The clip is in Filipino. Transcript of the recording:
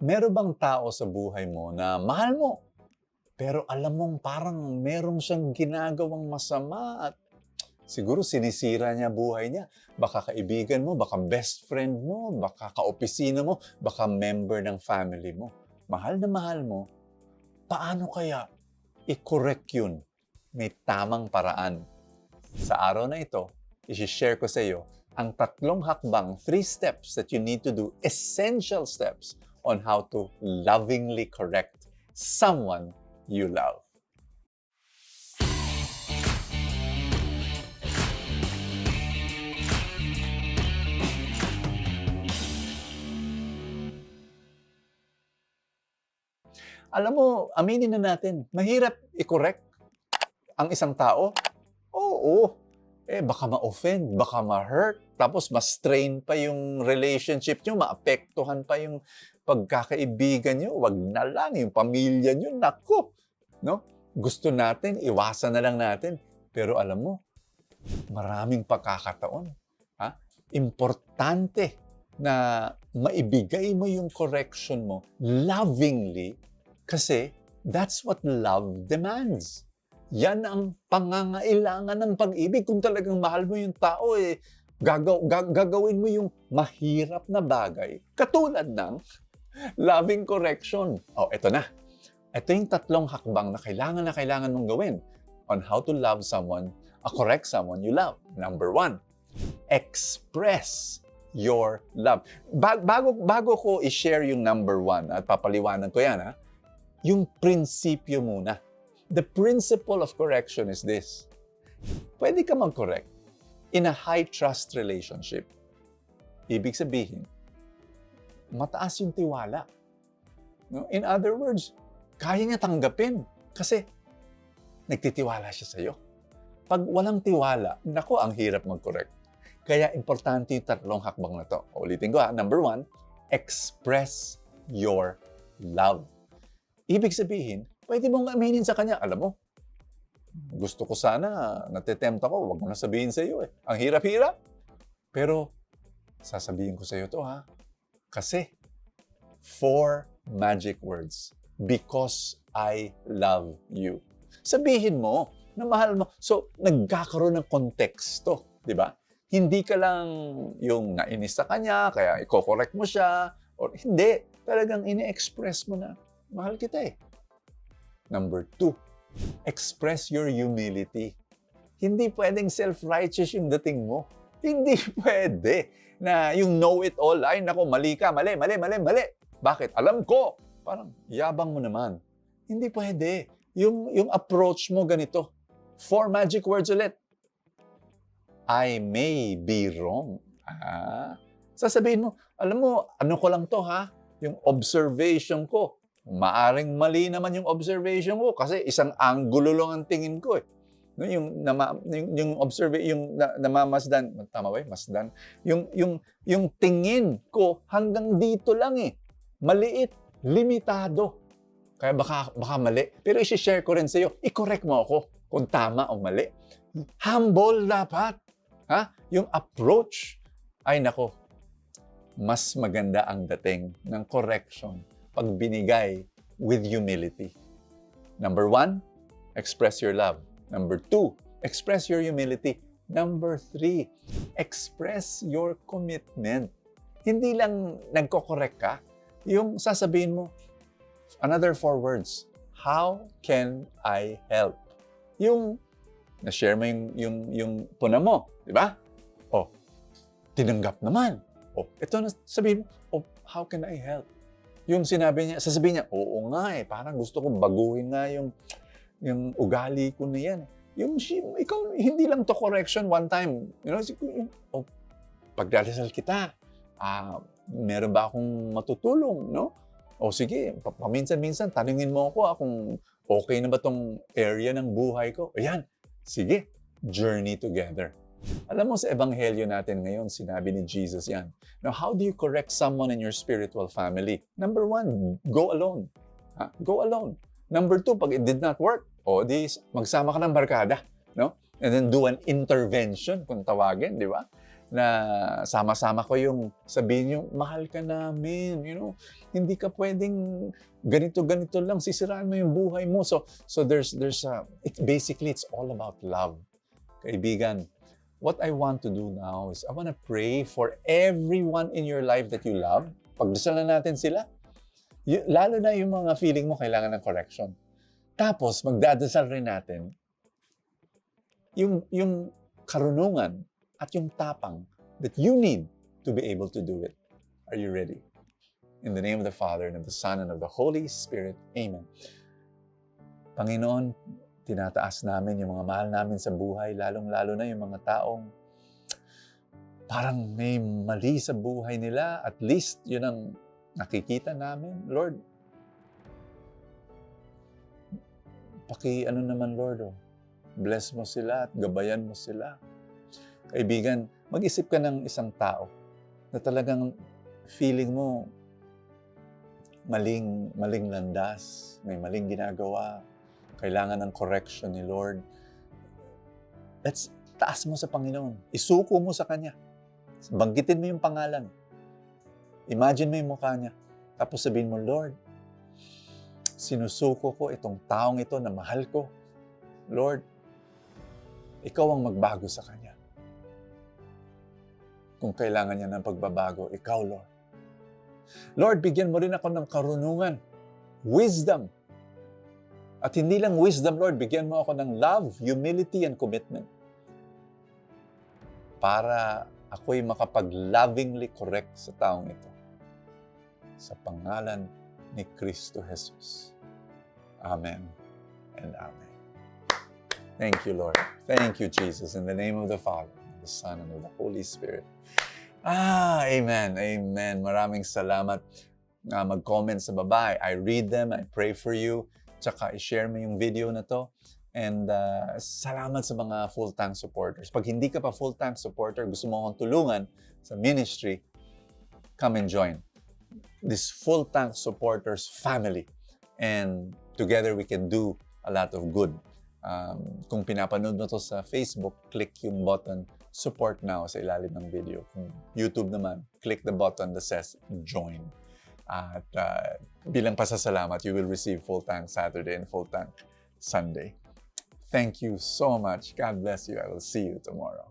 Meron bang tao sa buhay mo na mahal mo, pero alam mong parang meron siyang ginagawang masama at siguro sinisira niya buhay niya? Baka kaibigan mo, baka best friend mo, baka kaopisina mo, baka member ng family mo. Mahal na mahal mo, paano kaya i-correct yun? May tamang paraan. Sa araw na ito, i-share ko sa iyo ang 3 hakbang, 3 steps that you need to do, essential steps on how to lovingly correct someone you love. Alam mo, aminin na natin, mahirap i-correct ang isang tao. Oo. Baka ma-offend, baka ma-hurt, tapos ma-strain pa yung relationship nyo, maapektuhan pa yung pagkakaibigan nyo. Wag na lang, yung pamilya nyo, naku. No? Gusto natin, iwasan na lang natin. Pero alam mo, maraming pagkakataon. Ha? Importante na maibigay mo yung correction mo lovingly kasi that's what love demands. Yan ang pangangailangan ng pag-ibig. Kung talagang mahal mo yung tao, gagawin mo yung mahirap na bagay. Katulad ng loving correction. Eto na. Ito yung 3 hakbang na kailangan mong gawin on how to love someone, correct someone you love. Number 1, express your love. Bago ko i-share yung number 1 at papaliwanan ko yan, yung prinsipyo muna. The principle of correction is this. Pwede ka mag-correct in a high-trust relationship. Ibig sabihin, mataas yung tiwala. No? In other words, kaya niya tanggapin kasi nagtitiwala siya sa'yo. Pag walang tiwala, naku, ang hirap mag-correct. Kaya importante yung 3 hakbang na to. Ulitin ko Number 1, express your love. Ibig sabihin, pwede mong aminin sa kanya, alam mo, gusto ko sana, natitempt ako, wag mo na sabihin sa iyo Ang hirap-hirap. Pero, sasabihin ko sa iyo to Kasi, 4 magic words. Because I love you. Sabihin mo na mahal mo. So, nagkakaroon ng konteksto, di ba? Hindi ka lang yung nainis sa kanya, kaya i-correct mo siya, or hindi. Talagang ini-express mo na, mahal kita Number 2, express your humility. Hindi pwedeng self-righteous yung dating mo. Hindi pwede na yung know-it-all, ay nako, mali ka, mali. Bakit? Alam ko. Parang yabang mo naman. Hindi pwede. Yung approach mo ganito. 4 magic words ulit. I may be wrong. Sasabihin mo, alam mo, ano ko lang to yung observation ko. Maaring mali naman yung observation ko kasi isang anggulo lang ang tingin ko No, yung namamasdan, tama ba? Masdan. Yung tingin ko hanggang dito lang Maliit, limitado. Kaya baka mali. Pero i-share ko rin sa iyo, i-correct mo ako kung tama o mali. Humble dapat. Yung approach ay nako. Mas maganda ang dating ng correction pag binigay with humility. Number 1, express your love. Number 2, express your humility. Number 3, express your commitment. Hindi lang nagko-correct ka, yung sasabihin mo, another 4 words, how can I help? Yung na-share mo yung puna mo, di ba? Tinanggap naman. Ito na sabihin mo, how can I help? Yung sasabihin niya, oo nga parang gusto ko baguhin nga yung ugali ko na yan. Ikaw, hindi lang to correction one time. Pagdadasal kita, meron ba akong matutulong, no? Sige, paminsan-minsan, tanungin mo ako kung okay na ba tong area ng buhay ko. Ayan, sige, journey together. Alam mo, sa ebanghelyo natin ngayon, sinabi ni Jesus yan. Now, how do you correct someone in your spiritual family? Number 1, go alone. Go alone. Number 2, pag it did not work, magsama ka ng barkada. No? And then do an intervention, kung tawagin, di ba? na sama-sama ko yung sabihin yung mahal ka namin, hindi ka pwedeng ganito lang, sisiraan mo yung buhay mo. So there's basically it's all about love. Kaibigan, what I want to do now is I want to pray for everyone in your life that you love. Pagdasalan natin sila. Lalo na yung mga feeling mo kailangan ng correction. Tapos magdadasal rin natin yung karunungan at yung tapang that you need to be able to do it. Are you ready? In the name of the Father, and of the Son, and of the Holy Spirit. Amen. Panginoon, tinataas namin yung mga mahal namin sa buhay, lalong-lalo na yung mga taong parang may mali sa buhay nila. At least, yun ang nakikita namin. Lord, Lord, bless mo sila at gabayan mo sila. Kaibigan, mag-isip ka ng isang tao na talagang feeling mo maling landas, may maling ginagawa, kailangan ng correction ni Lord. Taas mo sa Panginoon. Isuko mo sa Kanya. Banggitin mo yung pangalan. Imagine mo yung mukha niya. Tapos sabihin mo, Lord, sinusuko ko itong taong ito na mahal ko. Lord, Ikaw ang magbago sa Kanya. Kung kailangan niya ng pagbabago, Ikaw, Lord. Lord, bigyan mo rin ako ng karunungan, wisdom. At hindi lang wisdom, Lord, bigyan mo ako ng love, humility, and commitment. Para ako'y makapag-lovingly correct sa taong ito. Sa pangalan ni Kristo Jesus. Amen and amen. Thank you, Lord. Thank you, Jesus. In the name of the Father, the Son, and of the Holy Spirit. Amen. Amen. Maraming salamat. Mag-comment sa baba. I read them. I pray for you. Tsaka i-share mo yung video na to. And salamat sa mga full-tank supporters. Pag hindi ka pa full-tank supporter, gusto mo akong tulungan sa ministry, come and join this full-tank supporters family. And together we can do a lot of good. Kung pinapanood mo to sa Facebook, click yung button support now sa ilalim ng video. Kung YouTube naman, click the button that says join. At bilang pasasalamat, you will receive full tank Saturday and full tank Sunday. Thank you so much. God bless you. I will see you tomorrow.